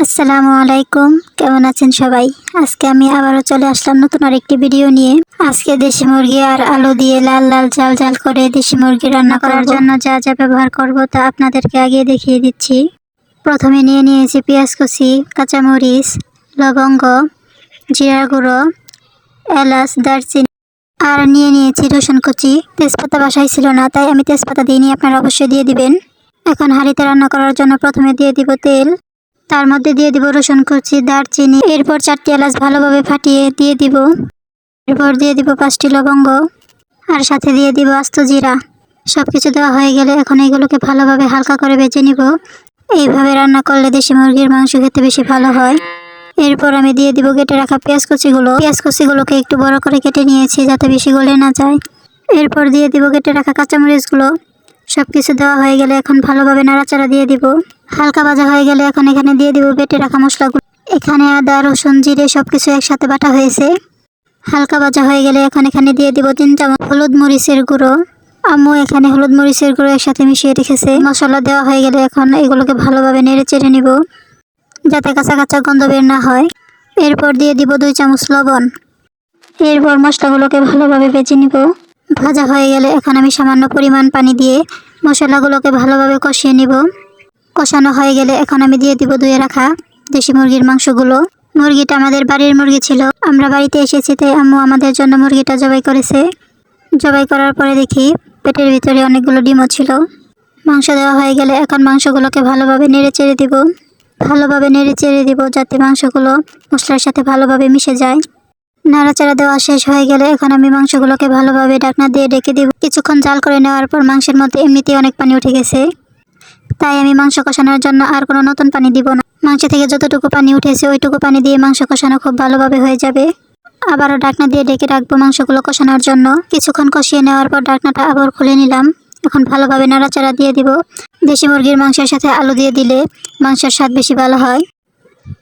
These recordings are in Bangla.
আসসালামু আলাইকুম, কেমন আছেন সবাই? আজকে আমি আবারও চলে আসলাম নতুন আরেকটি ভিডিও নিয়ে। আজকে দেশি মুরগি আর আলু দিয়ে লাল লাল ঝাল ঝাল করে দেশি মুরগি রান্না করার জন্য যা যা ব্যবহার করব তা আপনাদেরকে আগে দেখিয়ে দিচ্ছি। প্রথমে নিয়ে নিয়েছি পেঁয়াজ কুচি, কাঁচামরিচ, লবঙ্গ, জিরা গুঁড়ো, এলাচ, দারচিনি আর নিয়ে নিয়েছি রসুন কুচি। তেজপাতা বাসায় ছিল না, তাই আমি তেজপাতা দিইনি, আপনারা অবশ্যই দিয়ে দিবেন। এখন হাঁড়িতে রান্না করার জন্য প্রথমে দিয়ে দিব তেল, তার মধ্যে দিয়ে দিব রসুন কুচি, দারচিনি, এরপর 4টি এলাচ ভালোভাবে ফাটিয়ে দিয়ে দিব। এরপর দিয়ে দিব 5টি লবঙ্গ আর সাথে দিয়ে দিব আস্ত জিরা। সব কিছু দেওয়া হয়ে গেলে এখন এগুলোকে ভালোভাবে হালকা করে ভেজে নিব। এইভাবে রান্না করলে দেশি মুরগির মাংস খেতে বেশি ভালো হয়। এরপর আমি দিয়ে দিব কেটে রাখা পেঁয়াজ কুচিগুলোকে একটু বড় করে কেটে নিয়েছি যাতে বেশি গলে না যায়। এরপর দিয়ে দিব কেটে রাখা কাঁচামরিচগুলো। সব কিছু দেওয়া হয়ে গেলে এখন ভালোভাবে নাড়াচাড়া দিয়ে দিব। হালকা ভাজা হয়ে গেলে এখন এখানে দিয়ে দিব বেটে রাখা মশলাগুলো। এখানে আদা, রসুন, জিরে সবকিছু একসাথে বাটা হয়েছে। হালকা ভাজা হয়ে গেলে এখন এখানে দিয়ে দিব 3 চামচ হলুদ মরিচের গুঁড়ো। আম্মু এখানে হলুদ মরিচের গুঁড়ো একসাথে মিশিয়ে রেখেছে। মশলা দেওয়া হয়ে গেলে এখন এগুলোকে ভালোভাবে নেড়ে চেড়ে নিব যাতে কাঁচা কাঁচা গন্ধ বের না হয়। এরপর দিয়ে দিব 2 চামচ লবণ। এরপর মশলাগুলোকে ভালোভাবে ভেজে নিব। ভাজা হয়ে গেলে এখন আমি সামান্য পরিমাণ পানি দিয়ে মশলাগুলোকে ভালোভাবে কষিয়ে নিব। কষানো হয়ে গেলে এখন আমি দিয়ে দিব ধুয়ে রাখা দেশি মুরগির মাংসগুলো। মুরগিটা আমাদের বাড়ির মুরগি ছিল, আমরা বাড়িতে এসেছি তাই আম্মু আমাদের জন্য মুরগিটা জবাই করেছে। জবাই করার পরে দেখি পেটের ভিতরে অনেকগুলো ডিমও ছিল। মাংস দেওয়া হয়ে গেলে এখন মাংসগুলোকে ভালোভাবে নেড়ে চেড়ে দিব যাতে মাংসগুলো মশলার সাথে ভালোভাবে মিশে যায়। নাড়াচাড়া দেওয়া শেষ হয়ে গেলে এখন আমি মাংসগুলোকে ভালোভাবে ঢাকনা দিয়ে ঢেকে দিব। কিছুক্ষণ জাল করে নেওয়ার পর মাংসের মধ্যে এমনিতেই অনেক পানি উঠে গেছে, তাই আমি মাংস কষানোর জন্য আর কোনো নতুন পানি দিব না। মাংস থেকে যতটুকু পানি উঠেছে ওইটুকু পানি দিয়ে মাংস কষানো খুব ভালোভাবে হয়ে যাবে। আবারও ঢাকনা দিয়ে ঢেকে রাখবো মাংসগুলো কষানোর জন্য। কিছুক্ষণ কষিয়ে নেওয়ার পর ঢাকনাটা আবার খুলে নিলাম। এখন ভালোভাবে নাড়াচাড়া দিয়ে দিব। দেশি মুরগির মাংসের সাথে আলু দিয়ে দিলে মাংসের স্বাদ বেশি ভালো হয়,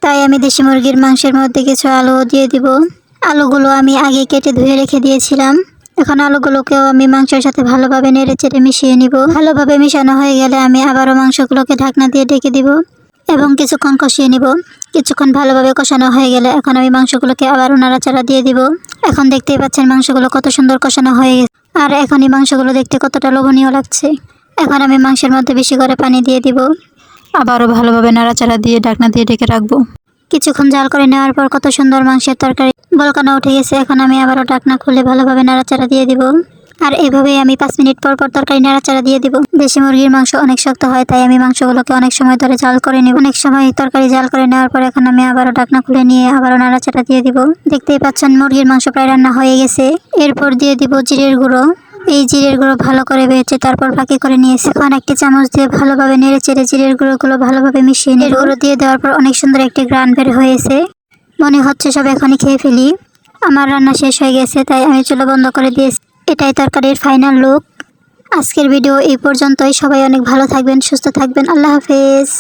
তাই আমি দেশি মুরগির মাংসের মধ্যে কিছু আলু দিয়ে দিব। আলুগুলো আমি আগে কেটে ধুয়ে রেখে দিয়েছিলাম। এখন আলুগুলোকেও আমি মাংসের সাথে ভালোভাবে নেড়ে চেড়ে মিশিয়ে নিব। ভালোভাবে মিশানো হয়ে গেলে আমি আবারও মাংসগুলোকে ঢাকনা দিয়ে ঢেকে দিব এবং কিছুক্ষণ কষিয়ে নিব। কিছুক্ষণ ভালোভাবে কষানো হয়ে গেলে এখন আমি মাংসগুলোকে আবারও নাড়াচাড়া দিয়ে দিব। এখন দেখতেই পাচ্ছেন মাংসগুলো কত সুন্দর কষানো হয়ে গেছে, আর এখন এই মাংসগুলো দেখতে কতটা লোভনীয় লাগছে। এখন আমি মাংসের মধ্যে বেশি করে পানি দিয়ে দিব। আবারও ভালোভাবে নাড়াচাড়া দিয়ে ঢাকনা দিয়ে ঢেকে রাখবো। কিছুক্ষণ জাল করে নেওয়ার পর কত সুন্দর মাংসের তরকারি বলকানো উঠে গেছে। এখন আমি আবারও ঢাকনা খুলে ভালোভাবে নাড়াচাড়া দিয়ে দিব। আর এভাবেই আমি 5 মিনিট পর পর তরকারি নাড়াচাড়া দিয়ে দিব। দেশি মুরগির মাংস অনেক শক্ত হয়, তাই আমি মাংসগুলোকে অনেক সময় ধরে জাল করে নিব। অনেক সময় তরকারি জাল করে নেওয়ার পর এখন আমি আবারও ঢাকনা খুলে নিয়ে আবারও নাড়াচাড়া দিয়ে দিব। দেখতেই পাচ্ছেন মুরগির মাংস প্রায় রান্না হয়ে গেছে। এরপর দিয়ে দিব জিরের গুঁড়ো। এই জিরের গুঁড়ো ভালো করে ভেজে তারপর ফাঁকি করে নিয়েছি। এখন একটি চামচ দিয়ে ভালোভাবে নেড়ে চেড়ে জিরের গুঁড়োগুলো ভালোভাবে মিশিয়ে নিয়ে গুঁড়ো দিয়ে দেওয়ার পর অনেক সুন্দর একটি ঘ্রাণ বের হয়েছে। মনে হচ্ছে সব এখনই খেয়ে ফেলি। আমার রান্না শেষ হয়ে গেছে, তাই আমি চুলা বন্ধ করে দিয়েছি। এটাই তরকারির ফাইনাল লুক। আজকের ভিডিও এই পর্যন্তই। সবাই অনেক ভালো থাকবেন, সুস্থ থাকবেন। আল্লাহ হাফেজ।